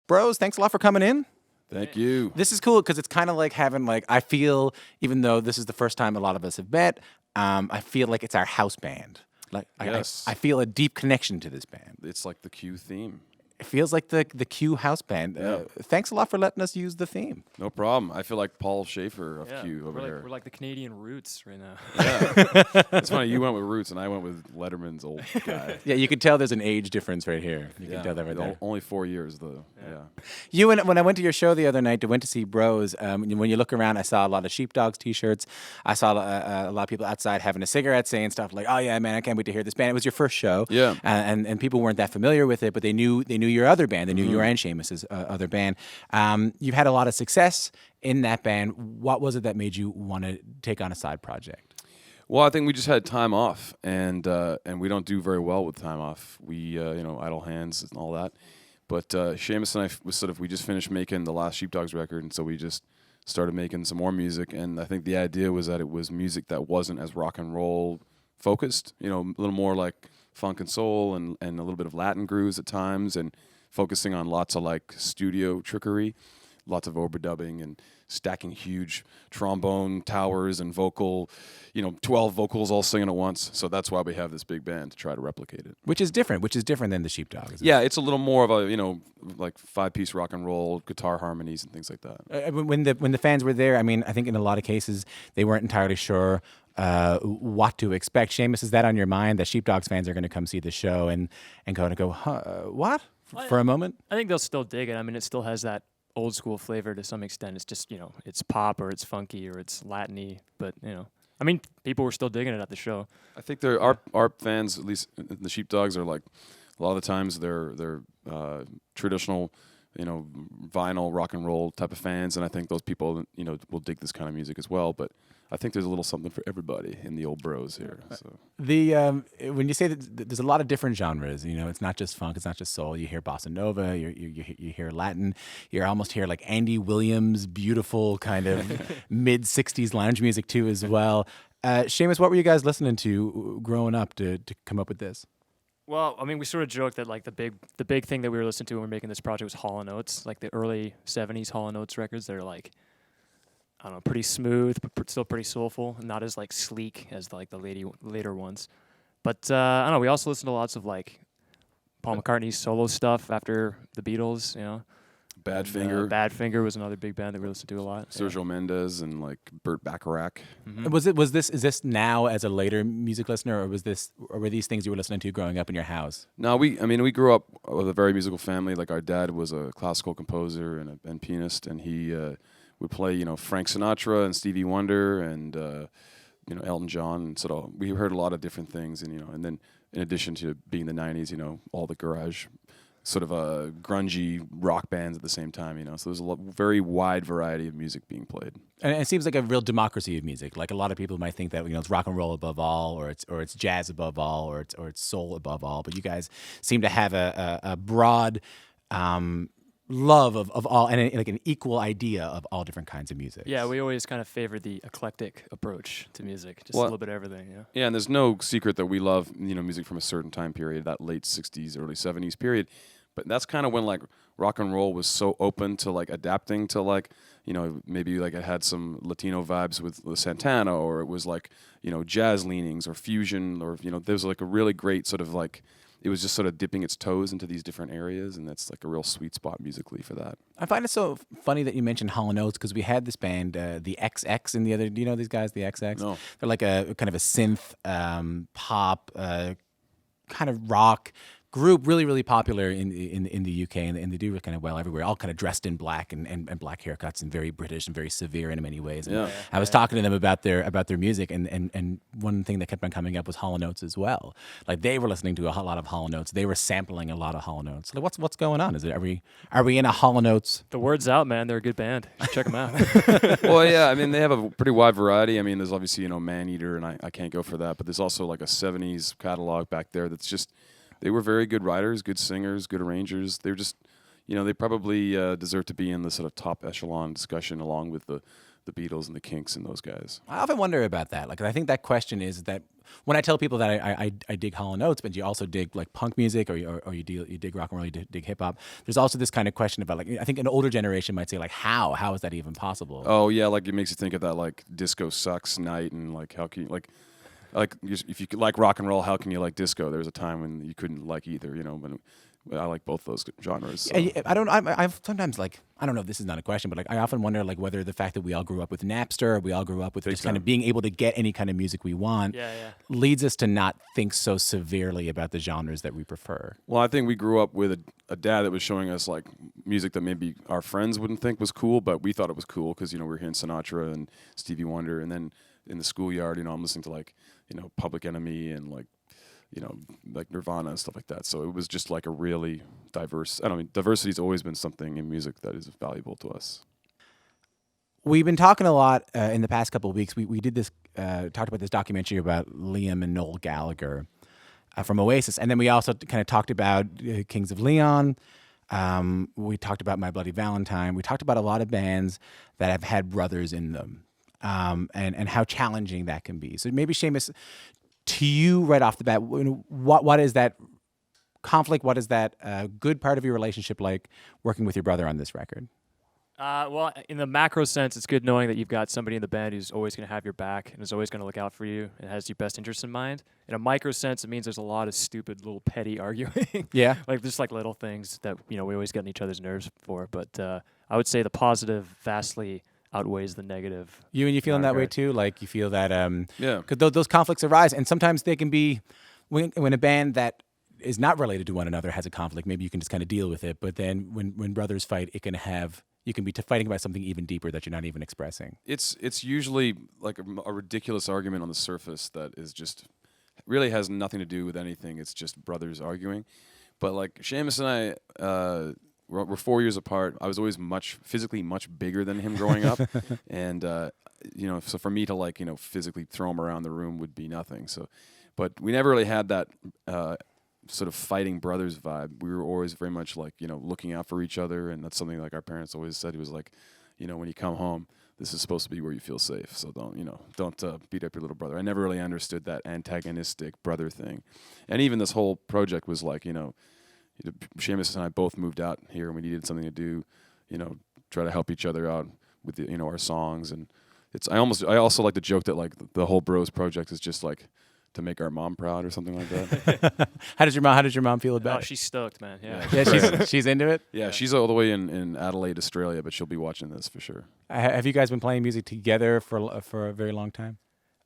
Bros, thanks a lot for coming in. Thank you. This is cool because it's kind of like having I feel, even though this is the first time a lot of us have met, I feel like it's our house band. Like Yes. I feel a deep connection to this band. It's like the Q theme. It feels like the Q house band. Yeah. Thanks a lot for letting us use the theme. No problem. I feel like Paul Schaefer of Yeah, Q over we're here. like the Canadian Roots right now. Yeah. It's funny. You went with Roots and I went with Letterman's old guy. Yeah, you can tell there's an age difference right here. You can tell that right there. Only 4 years though. Yeah. You and when I went to your show the other night, I went to see Bros. When you look around, I saw a lot of Sheepdogs T-shirts. I saw a lot of people outside having a cigarette, saying stuff like, "Oh yeah, man, I can't wait to hear this band." It was your first show, Yeah. and people weren't that familiar with it, but they knew your other band. They knew your and Seamus's other band. You've had a lot of success in that band. What was it that made you want to take on a side project? Well, I think we just had time off, and we don't do very well with time off. We idle hands and all that. But Seamus and I we just finished making the last Sheepdogs record, and so we just started making some more music. And I think the idea was that it was music that wasn't as rock and roll focused. A little more like funk and soul, and a little bit of Latin grooves at times, and focusing on lots of like studio trickery, lots of overdubbing and stacking huge trombone towers and 12 vocals all singing at once. So that's why we have this big band to try to replicate it. Which is different than the Sheepdogs. Yeah, it's a little more of a, like 5-piece rock and roll, guitar harmonies and things like that. When the fans were there, I mean, I think in a lot of cases they weren't entirely sure what to expect. Seamus, is that on your mind that Sheepdogs fans are going to come see the show and kind of go, huh, what? For a moment? I think they'll still dig it. I mean, it still has that old school flavor to some extent. It's just, it's pop or it's funky or it's Latin-y, but, I mean, people were still digging it at the show. I think our fans, at least the Sheepdogs, are like, a lot of the times they're traditional, vinyl rock and roll type of fans, and I think those people, will dig this kind of music as well. But I think there's a little something for everybody in the old Bros here. So. When you say that there's a lot of different genres, it's not just funk, it's not just soul. You hear bossa nova, you hear Latin, you almost hear like Andy Williams, beautiful kind of mid '60s lounge music too as well. Seamus, what were you guys listening to growing up to come up with this? Well, I mean, we sort of joked that like the big thing that we were listening to when we were making this project was Hall and Oates, like the early '70s Hall and Oates records. They're like, I don't know, pretty smooth, but still pretty soulful, and not as like sleek as like the later ones. But I don't know. We also listened to lots of like Paul McCartney's solo stuff after the Beatles. Badfinger. Badfinger was another big band that we listened to a lot. Sergio Mendes and like Burt Bacharach. Mm-hmm. Is this now as a later music listener, or were these things you were listening to growing up in your house? No, we grew up with a very musical family. Like our dad was a classical composer and pianist, and he would play Frank Sinatra and Stevie Wonder and Elton John, and sort of we heard a lot of different things, and then in addition to being the '90s, all the garage sort of grungy rock bands at the same time, so there's a very wide variety of music being played. And it seems like a real democracy of music. Like a lot of people might think that it's rock and roll above all, or it's jazz above all, or it's soul above all. But you guys seem to have a broad love of all, and like an equal idea of all different kinds of music. Yeah, we always kind of favored the eclectic approach to music, just a little bit of everything. Yeah, and there's no secret that we love music from a certain time period, that late '60s, early '70s period. But that's kind of when like rock and roll was so open to like adapting to like maybe like it had some Latino vibes with Santana, or it was like jazz leanings or fusion, or there was like a really great sort of like. It was just sort of dipping its toes into these different areas, and that's like a real sweet spot musically for that. I find it so funny that you mentioned Hall and Oates, because we had this band, the XX, in the other. Do you know these guys, the XX? No. They're like a kind of a synth pop, kind of rock group, really, really popular in the UK, and they do kind of well everywhere. All kind of dressed in black and black haircuts, and very British and very severe in many ways. And Yeah. I was talking to them about their music, and one thing that kept on coming up was Hall and Oates as well. Like they were listening to a lot of Hall and Oates. They were sampling a lot of Hall and Oates. Like what's going on? Are we in a Hall and Oates? The word's out, man. They're a good band. You should check them out. Well, yeah, I mean, they have a pretty wide variety. I mean, there's obviously, Maneater, and I can't go for that, but there's also like a 70s catalog back there that's just, they were very good writers, good singers, good arrangers. They were just, they probably deserve to be in the sort of top echelon discussion along with the Beatles and the Kinks and those guys. I often wonder about that. Like, I think that question is that when I tell people that I dig Hall and Oates, but you also dig like punk music, or you dig rock and roll, you dig hip hop. There's also this kind of question about, like, I think an older generation might say, like, how is that even possible? Oh yeah, like it makes you think of that like disco sucks night, and like how can you if you could like rock and roll, how can you like disco? There was a time when you couldn't like either, but I like both those genres. So. I've sometimes, like, I don't know if this is not a question, but like I often wonder, like, whether the fact that we all grew up with Napster, or we all grew up with just kind of being able to get any kind of music we want, leads us to not think so severely about the genres that we prefer. Well, I think we grew up with a dad that was showing us like music that maybe our friends wouldn't think was cool, but we thought it was cool because we were hearing Sinatra and Stevie Wonder, and then in the schoolyard, I'm listening to like Public Enemy and like Nirvana and stuff like that. So it was just like a really diverse. Diversity's always been something in music that is valuable to us. We've been talking a lot in the past couple of weeks. We did this, talked about this documentary about Liam and Noel Gallagher from Oasis, and then we also kind of talked about Kings of Leon. We talked about My Bloody Valentine. We talked about a lot of bands that have had brothers in them, and how challenging that can be. So maybe, Seamus, to you right off the bat, what is that conflict? What is that good part of your relationship like working with your brother on this record? Well, in the macro sense, it's good knowing that you've got somebody in the band who's always going to have your back and is always going to look out for you and has your best interests in mind. In a micro sense, it means there's a lot of stupid little petty arguing. Yeah. Like just like little things that, we always get on each other's nerves for. But I would say the positive vastly outweighs the negative. You feeling that way too? Like you feel that, yeah, because those conflicts arise, and sometimes they can be when a band that is not related to one another has a conflict. Maybe you can just kind of deal with it. But then when brothers fight, you can be fighting about something even deeper that you're not even expressing. It's usually like a ridiculous argument on the surface that is just really has nothing to do with anything. It's just brothers arguing. But like Seamus and I. We're 4 years apart. I was always physically much bigger than him growing up, and so for me to physically throw him around the room would be nothing. So, but we never really had that sort of fighting brothers vibe. We were always very much looking out for each other, and that's something like our parents always said. It was like, when you come home, this is supposed to be where you feel safe. So don't beat up your little brother. I never really understood that antagonistic brother thing, and even this whole project was like Seamus and I both moved out here, and we needed something to do, try to help each other out with our songs. And I also like to joke that like the whole Bros project is just like to make our mom proud or something like that. How does your mom feel about it? She's stoked, man. Yeah. Yeah, she's into it. Yeah, she's all the way in Adelaide, Australia, but she'll be watching this for sure. Have you guys been playing music together for a very long time?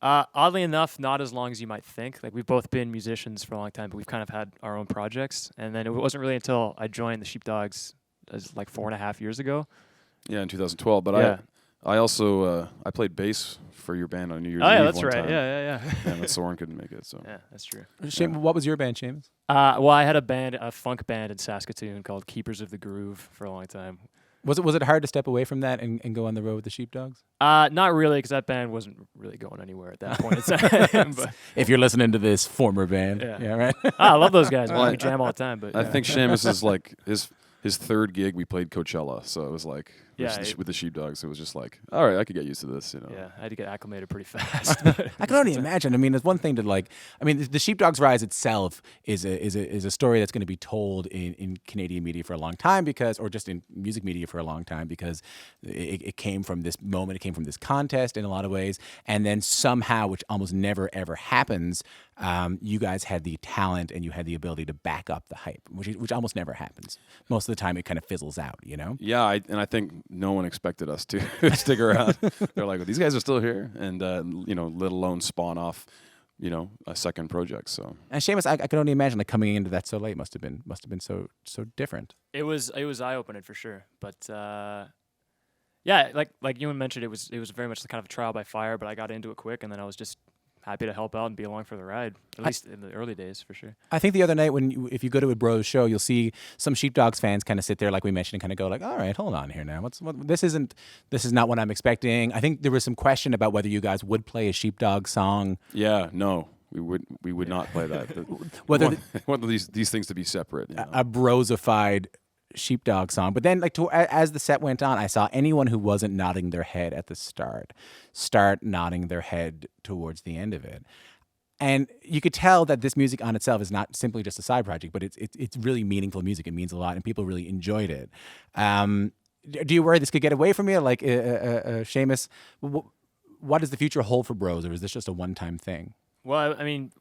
Oddly enough, not as long as you might think. Like we've both been musicians for a long time, but we've kind of had our own projects. And then it wasn't really until I joined the Sheepdogs like 4.5 years ago. Yeah, in 2012. But I also I played bass for your band on New Year's Eve. Oh yeah, that's one right. time. Yeah. Yeah, but Soren couldn't make it. So yeah, that's true. What was your band, Seamus? Well, I had a funk band in Saskatoon called Keepers of the Groove for a long time. Was it hard to step away from that and go on the road with the Sheepdogs? Not really, because that band wasn't really going anywhere at that point in time. But if you're listening to this former band, yeah right. I love those guys. We jam all the time. But I think Seamus is like his third gig. We played Coachella, so it was like with the Sheepdogs. It was just like, all right, I could get used to this. Yeah, I had to get acclimated pretty fast. I can only imagine. I mean, there's one thing to the Sheepdogs rise itself is a story that's going to be told in Canadian media for a long time or just in music media for a long time because it came from this moment, it came from this contest in a lot of ways, and then somehow, which almost never ever happens, you guys had the talent and you had the ability to back up the hype, which almost never happens. Most of the time, it kind of fizzles out. Yeah, and I think no one expected us to stick around. They're like, well, these guys are still here, and let alone spawn off, a second project. So. And Seamus, I can only imagine coming into that so late must have been so different. It was eye opening for sure, but yeah, like Ewan mentioned, it was very much kind of a trial by fire. But I got into it quick, and then I was just happy to help out and be along for the ride, at least in the early days, for sure. I think the other night if you go to a Bros show, you'll see some Sheepdogs fans kind of sit there, like we mentioned, and kind of go like, all right, hold on here now. This is not what I'm expecting. I think there was some question about whether you guys would play a Sheepdog song. Yeah, no. We would not play that. whether want these things to be separate. A brosified Sheepdog song. But then, like, as the set went on, I saw anyone who wasn't nodding their head at the start nodding their head towards the end of it. And you could tell that this music on itself is not simply just a side project, but it's really meaningful music. It means a lot, and people really enjoyed it. Do you worry this could get away from you? Like, Seamus, what does the future hold for Bros, or is this just a one-time thing? Well, I mean,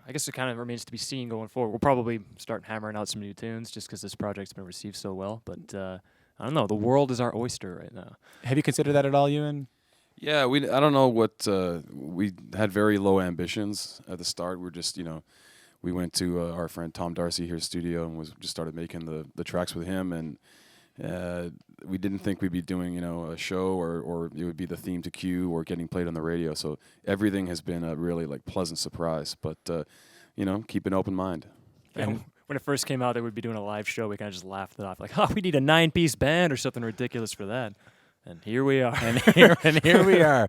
I guess it kind of remains to be seen going forward. We'll probably start hammering out some new tunes just because this project's been received so well. But I don't know. The world is our oyster right now. Have you considered that at all, Ewan? Yeah, I don't know what we had very low ambitions at the start. We're just we went to our friend Tom Darcy here's studio and just started making the tracks with him, and we didn't think we'd be doing a show or it would be the theme to Q or getting played on the radio. So everything has been a really like pleasant surprise, but keep an open mind. And when it first came out that we'd be doing a live show, we kind of just laughed it off, like, oh, we need a 9-piece band or something ridiculous for that. And here we are. And here we are.